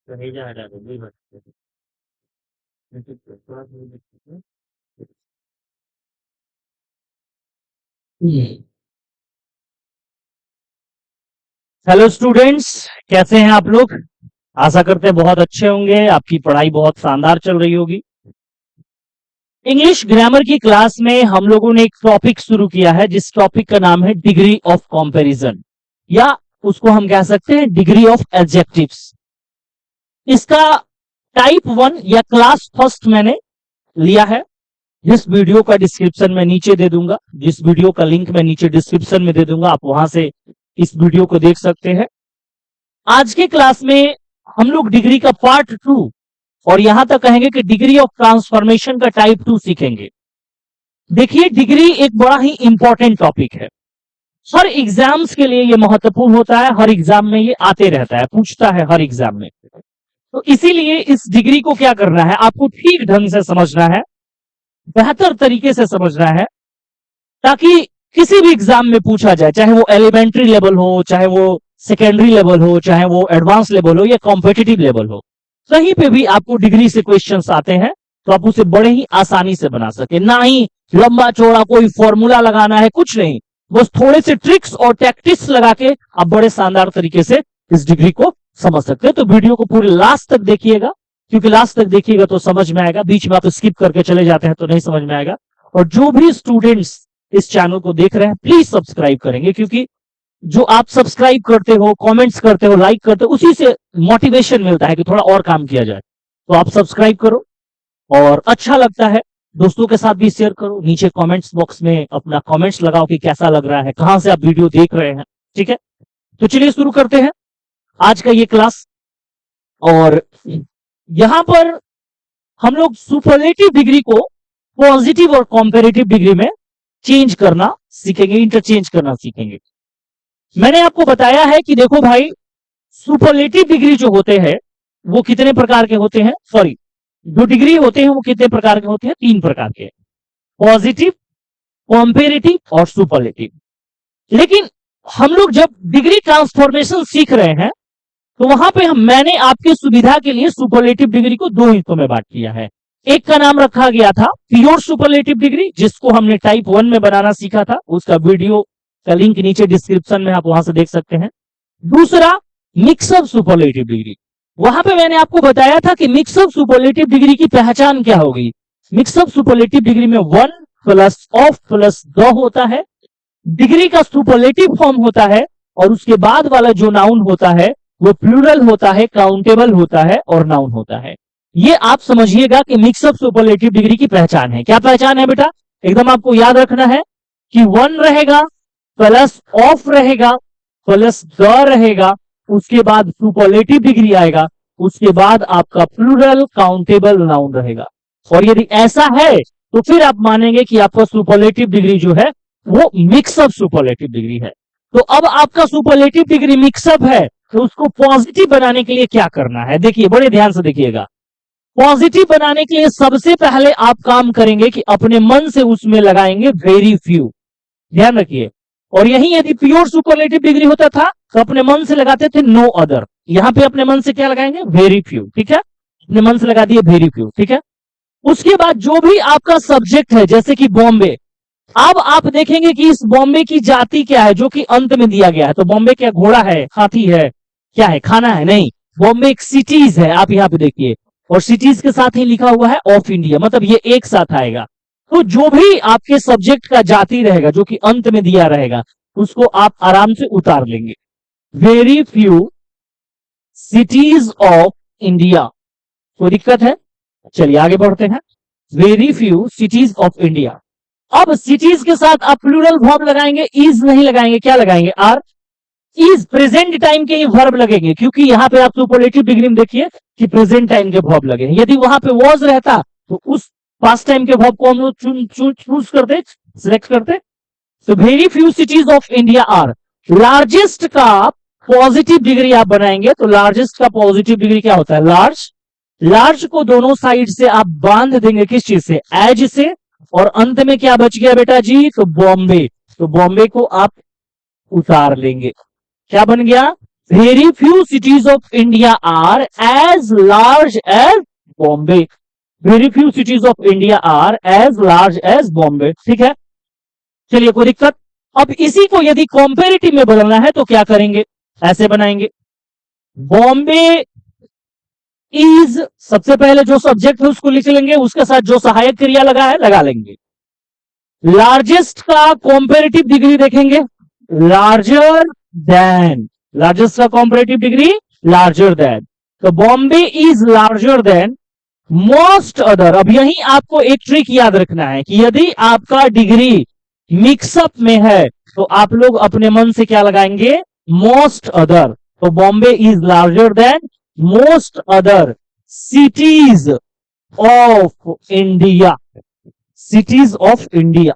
Hello students, कैसे हैं आप लोग। आशा करते हैं बहुत अच्छे होंगे, आपकी पढ़ाई बहुत शानदार चल रही होगी। इंग्लिश ग्रामर की क्लास में हम लोगों ने एक टॉपिक शुरू किया है जिस टॉपिक का नाम है डिग्री ऑफ कंपैरिजन, या उसको हम कह सकते हैं डिग्री ऑफ एडजेक्टिव्स। इसका टाइप 1 या क्लास फर्स्ट मैंने लिया है, जिस वीडियो का डिस्क्रिप्शन में नीचे दे दूंगा, जिस वीडियो का लिंक मैं नीचे डिस्क्रिप्शन में दे दूंगा, आप वहां से इस वीडियो को देख सकते हैं। आज के क्लास में हम लोग डिग्री का पार्ट 2 और यहां तक कहेंगे कि डिग्री ऑफ ट्रांसफॉर्मेशन का टाइप 2 सीखेंगे। देखिए, डिग्री एक बड़ा ही इंपॉर्टेंट टॉपिक है, हर एग्जाम्स के लिए ये महत्वपूर्ण होता है, हर एग्जाम में ये आते रहता है, पूछता है हर एग्जाम में। तो इसीलिए इस डिग्री को क्या करना है, आपको ठीक ढंग से समझना है, बेहतर तरीके से समझना है, ताकि किसी भी एग्जाम में पूछा जाए, चाहे वो एलिमेंट्री लेवल हो, चाहे वो सेकेंडरी लेवल हो, चाहे वो एडवांस लेवल हो या कॉम्पिटिटिव लेवल हो, कहीं पे भी आपको डिग्री से क्वेश्चंस आते हैं तो आप उसे बड़े ही आसानी से बना सके। ना ही लंबा चौड़ा कोई फॉर्मूला लगाना है, कुछ नहीं, बस थोड़े से ट्रिक्स और टैक्टिक्स लगा के आप बड़े शानदार तरीके से इस डिग्री को समझ सकते हैं। तो वीडियो को पूरे लास्ट तक देखिएगा, क्योंकि लास्ट तक देखिएगा तो समझ में आएगा, बीच में आप स्किप करके चले जाते हैं तो नहीं समझ में आएगा। और जो भी स्टूडेंट्स इस चैनल को देख रहे हैं प्लीज सब्सक्राइब करेंगे, क्योंकि जो आप सब्सक्राइब करते हो, कमेंट्स करते हो, लाइक करते हो, उसी से मोटिवेशन मिलता है कि थोड़ा और काम किया जाए। तो आप सब्सक्राइब करो, और अच्छा लगता है दोस्तों के साथ भी शेयर करो। नीचे कमेंट्स बॉक्स में अपना कमेंट्स लगाओ कि कैसा लग रहा है, कहां से आप वीडियो देख रहे हैं। ठीक है, तो चलिए शुरू करते हैं आज का ये क्लास। और यहां पर हम लोग सुपरलेटिव डिग्री को पॉजिटिव और कॉम्पेरेटिव डिग्री में चेंज करना सीखेंगे, इंटरचेंज करना सीखेंगे। मैंने आपको बताया है कि देखो भाई, सुपरलेटिव डिग्री जो होते हैं वो कितने प्रकार के होते हैं, सॉरी, जो डिग्री होते हैं वो कितने प्रकार के होते हैं, 3 प्रकार के, पॉजिटिव, कॉम्पेरेटिव और सुपरलेटिव। लेकिन हम लोग जब डिग्री ट्रांसफॉर्मेशन सीख रहे हैं तो वहां पे मैंने आपकी सुविधा के लिए सुपरलेटिव डिग्री को 2 हिस्सों में बांट दिया है। एक का नाम रखा गया था प्योर सुपरलेटिव डिग्री, जिसको हमने टाइप 1 में बनाना सीखा था, उसका वीडियो का लिंक नीचे डिस्क्रिप्शन में आप वहां से देख सकते हैं। दूसरा मिक्सअप सुपरलेटिव डिग्री, वहां पे मैंने आपको बताया था कि मिक्सअप सुपरलेटिव डिग्री की पहचान क्या होगी। मिक्सअप सुपरलेटिव डिग्री में 1 प्लस ऑफ प्लस द होता है, डिग्री का सुपरलेटिव फॉर्म होता है, और उसके बाद वाला जो नाउन होता है वो प्लूरल होता है, काउंटेबल होता है और नाउन होता है। ये आप समझिएगा कि मिक्सअप सुपरलेटिव डिग्री की पहचान है। क्या पहचान है बेटा, एकदम आपको याद रखना है कि 1 रहेगा, प्लस ऑफ रहेगा, प्लस द रहेगा, उसके बाद सुपरलेटिव डिग्री आएगा, उसके बाद आपका प्लूरल काउंटेबल नाउन रहेगा। और यदि ऐसा है तो फिर आप मानेंगे कि आपका सुपरलेटिव डिग्री जो है वो मिक्सअप सुपरलेटिव डिग्री है। तो अब आपका सुपरलेटिव डिग्री मिक्सअप है, तो उसको पॉजिटिव बनाने के लिए क्या करना है, देखिए बड़े ध्यान से देखिएगा। पॉजिटिव बनाने के लिए सबसे पहले आप काम करेंगे कि अपने मन से उसमें लगाएंगे वेरी फ्यू, ध्यान रखिए। और यही यदि प्योर सुपरलेटिव डिग्री होता था तो अपने मन से लगाते थे नो अदर, यहां पे अपने मन से क्या लगाएंगे, वेरी फ्यू। ठीक है, अपने मन से लगा दिए वेरी फ्यू। ठीक है, उसके बाद जो भी आपका सब्जेक्ट है, जैसे कि बॉम्बे, अब आप देखेंगे कि इस बॉम्बे की जाति क्या है जो कि अंत में दिया गया है। तो बॉम्बे क्या घोड़ा है, हाथी है, क्या है, खाना है, नहीं, बॉम्बे एक सिटीज है, आप यहाँ पे देखिए, और सिटीज के साथ ही लिखा हुआ है ऑफ इंडिया, मतलब ये एक साथ आएगा। तो जो भी आपके सब्जेक्ट का जाति रहेगा जो कि अंत में दिया रहेगा, उसको आप आराम से उतार लेंगे। Very few cities of India, कोई दिक्कत है, चलिए आगे बढ़ते हैं। Very few cities of India, अब सिटीज के साथ आप प्लूरल वर्ब लगाएंगे, इज नहीं लगाएंगे, क्या लगाएंगे, आर। इज प्रेजेंट टाइम के ही वर्ब लगेंगे, क्योंकि यहां पे आप सुपरलेटिव डिग्री में देखिए कि प्रेजेंट टाइम के वर्ब लगे। यदि वहां पे वॉज रहता तो उस पास्ट टाइम के वर्ब को हम लोग चूज करते, सिलेक्ट करते। तो very few cities of India are. Largest का पॉजिटिव डिग्री आप बनाएंगे तो लार्जेस्ट का पॉजिटिव डिग्री क्या होता है, लार्ज। लार्ज को दोनों साइड से आप बांध देंगे, किस चीज से, एज से, और अंत में क्या बच गया बेटा जी, तो बॉम्बे। तो बॉम्बे को आप उतार लेंगे, क्या बन गया, very few cities of India are as large as Bombay. Very few cities of India are as large as Bombay. ठीक है, चलिए कोई दिक्कत। अब इसी को यदि कॉम्पेरेटिव में बदलना है तो क्या करेंगे, ऐसे बनाएंगे। बॉम्बे इज, सबसे पहले जो सब्जेक्ट है उसको लिख लेंगे, उसके साथ जो सहायक क्रिया लगा है लगा लेंगे। लार्जेस्ट का कॉम्पेरेटिव डिग्री देखेंगे, लार्जर देन। लार्जेस्ट का कॉम्पेरेटिव डिग्री लार्जर देन, तो Bombay is larger than most other. अब यही आपको एक ट्रिक याद रखना है कि यदि आपका डिग्री मिक्सअप में है तो आप लोग अपने मन से क्या लगाएंगे, मोस्ट अदर। तो Bombay is larger than most other cities of India. Cities of India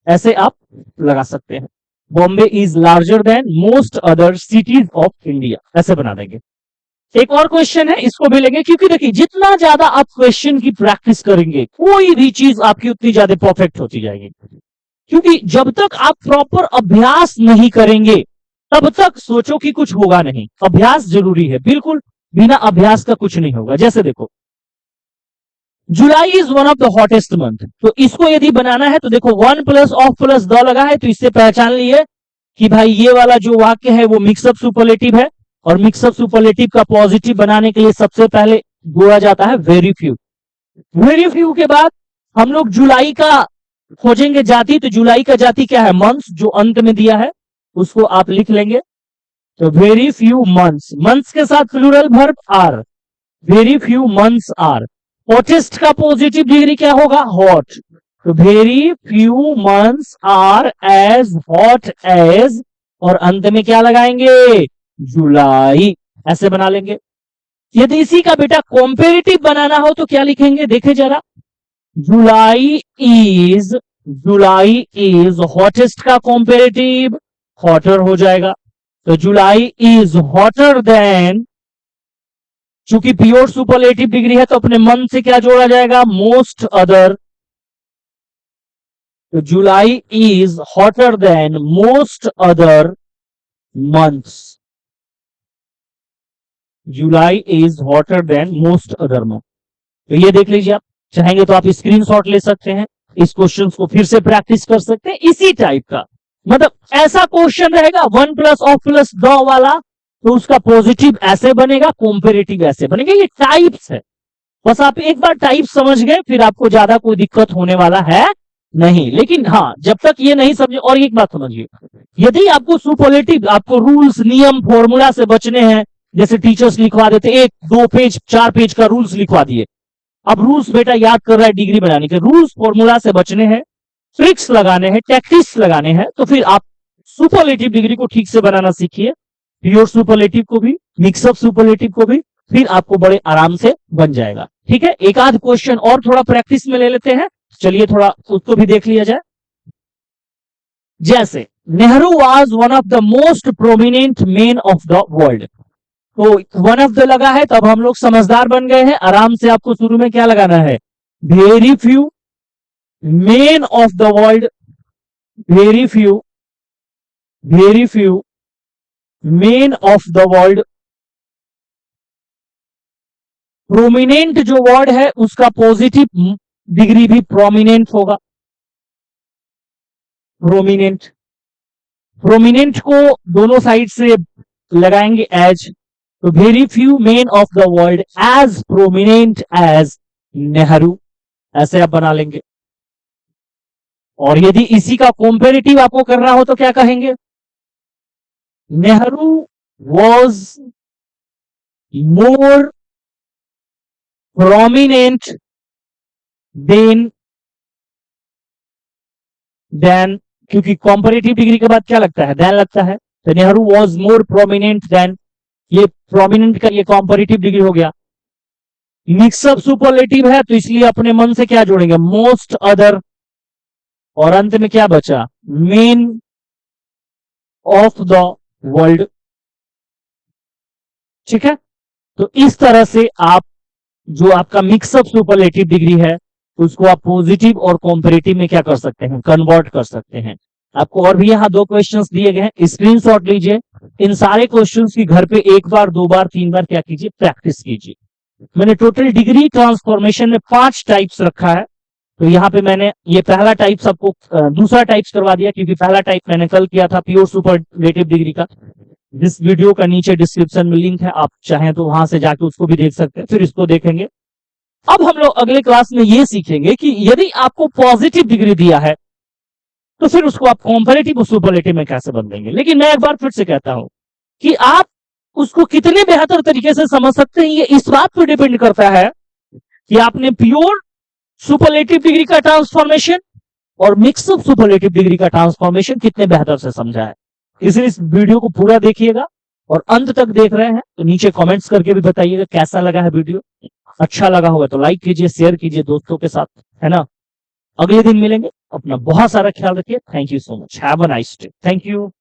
ऐसे आप लगा सकते हैं। Bombay is larger than most other cities of India, ऐसे बना देंगे। एक और क्वेश्चन है, इसको भी लेंगे, क्योंकि देखिए जितना ज्यादा आप क्वेश्चन की प्रैक्टिस करेंगे कोई भी चीज आपकी उतनी ज्यादा परफेक्ट होती जाएगी। क्योंकि जब तक आप प्रॉपर अभ्यास नहीं करेंगे तब तक सोचो कि कुछ होगा नहीं। अभ्यास जरूरी है, बिल्कुल बिना अभ्यास का कुछ नहीं होगा। जैसे देखो, जुलाई is one of the hottest month, तो इसको यदि बनाना है तो देखो 1 प्लस ऑफ प्लस द लगा है, तो इससे पहचान लिए कि भाई ये वाला जो वाक्य है वो मिक्सअप सुपरलेटिव है, और मिक्सअप सुपरलेटिव का पॉजिटिव बनाने के लिए सबसे पहले जोड़ा जाता है वेरी फ्यू। वेरी फ्यू के बाद हम लोग जुलाई का खोजेंगे जाति, तो जुलाई का जाति क्या है, मंथ्स, जो अंत में दिया है उसको आप लिख लेंगे। तो वेरी फ्यू मंथ्स, मंथ्स के साथ plural verb are, very few months are. Hottest का पॉजिटिव डिग्री क्या होगा, हॉट, तो very few months are as hot as, और अंत में क्या लगाएंगे, जुलाई, ऐसे बना लेंगे। यदि इसी का बेटा कॉम्पेरेटिव बनाना हो तो क्या लिखेंगे, देखे जरा, जुलाई इज हॉटेस्ट का कॉम्पेरेटिव हॉटर हो जाएगा, तो जुलाई इज हॉटर देन, चूंकि प्योर सुपरलेटिव डिग्री है तो अपने मन से क्या जोड़ा जाएगा, मोस्ट अदर, तो जुलाई is hotter then most other months. July is hotter then most other month. तो ये देख लीजिए, आप चाहेंगे तो आप स्क्रीनशॉट ले सकते हैं, इस क्वेश्चन को फिर से प्रैक्टिस कर सकते हैं। इसी टाइप का, मतलब ऐसा क्वेश्चन रहेगा 1 प्लस ऑफ प्लस द वाला, तो उसका पॉजिटिव ऐसे बनेगा, कॉम्पेरेटिव ऐसे बनेगा। ये टाइप्स है, बस आप एक बार टाइप समझ गए फिर आपको ज्यादा कोई दिक्कत होने वाला है नहीं। लेकिन हाँ, जब तक ये नहीं समझे, और एक बात समझिए, यदि आपको सुपरलेटिव, आपको रूल्स नियम फॉर्मूला से बचने हैं, जैसे टीचर्स लिखवा देते 1 2 पेज 4 पेज का रूल्स लिखवा दिए, अब रूल्स बेटा याद कर रहा है डिग्री बनाने के, रूल्स फॉर्मूला से बचने हैं, ट्रिक्स लगाने हैं, टैक्टिक्स लगाने हैं, तो फिर आप सुपरलेटिव डिग्री को ठीक से बनाना सीखिए, प्योर सुपरलेटिव को भी, मिक्सअप सुपरलेटिव को भी, फिर आपको बड़े आराम से बन जाएगा। ठीक है, एक आध क्वेश्चन और थोड़ा प्रैक्टिस में ले लेते हैं, चलिए थोड़ा उसको भी देख लिया जाए। जैसे Nehru was one of the most prominent man of the world, तो वन ऑफ द लगा है, तब हम लोग समझदार बन गए हैं। आराम से आपको शुरू में क्या लगाना है, very few man of the world, very few man of the world. Prominent जो वर्ड है उसका पॉजिटिव डिग्री भी प्रोमिनेंट होगा, प्रोमिनेंट को दोनों साइड से लगाएंगे एज, तो very few man of the world as prominent as Nehru, ऐसे आप बना लेंगे। और यदि इसी का कॉम्पेरेटिव आपको करना हो तो क्या कहेंगे, Nehru was more prominent than, क्योंकि कॉम्पेरेटिव डिग्री के बाद क्या लगता है, देन लगता है, तो Nehru was more prominent than, ये प्रोमिनेंट का ये कॉम्पेरेटिव डिग्री हो गया। मिक्सअप सुपरलेटिव है तो इसलिए अपने मन से क्या जोड़ेंगे, मोस्ट अदर, और अंत में क्या बचा, मेन ऑफ द वर्ल्ड। ठीक है, तो इस तरह से आप जो आपका मिक्सअप सुपरलेटिव डिग्री है उसको आप पॉजिटिव और कॉम्पेरेटिव में क्या कर सकते हैं, कन्वर्ट कर सकते हैं। आपको और भी यहाँ 2 क्वेश्चंस दिए गए हैं, स्क्रीनशॉट लीजिए। इन सारे क्वेश्चंस की घर पे 1 बार 2 बार 3 बार क्या कीजिए, प्रैक्टिस कीजिए। मैंने टोटल डिग्री ट्रांसफॉर्मेशन में 5 टाइप्स रखा है, तो यहाँ पे मैंने ये पहला टाइप सबको दूसरा टाइप्स करवा दिया, क्योंकि पहला टाइप मैंने कल किया था प्योर सुपरलेटिव डिग्री का। जिस वीडियो का नीचे डिस्क्रिप्शन में लिंक है, आप चाहें तो वहां से जाके उसको भी देख सकते हैं, फिर इसको देखेंगे। अब हम लोग अगले क्लास में ये सीखेंगे कि यदि आपको पॉजिटिव डिग्री दिया है तो फिर उसको आप कॉम्पैरेटिव और सुपरलेटिव में कैसे बदलेंगे। लेकिन मैं एक बार फिर से कहता हूं कि आप उसको कितने बेहतर तरीके से समझ सकते हैं, ये इस बात पर डिपेंड करता है कि आपने प्योर सुपरलेटिव डिग्री का ट्रांसफॉर्मेशन और मिक्सअप सुपरलेटिव डिग्री का ट्रांसफॉर्मेशन कितने बेहतर से समझा है। इसलिए इस वीडियो को पूरा देखिएगा, और अंत तक देख रहे हैं तो नीचे कमेंट्स करके भी बताइएगा कैसा लगा है वीडियो। अच्छा लगा होगा तो लाइक कीजिए, शेयर कीजिए दोस्तों के साथ, है ना। अगले दिन मिलेंगे, अपना बहुत सारा ख्याल रखिए। Thank you so much, have a nice day, thank you.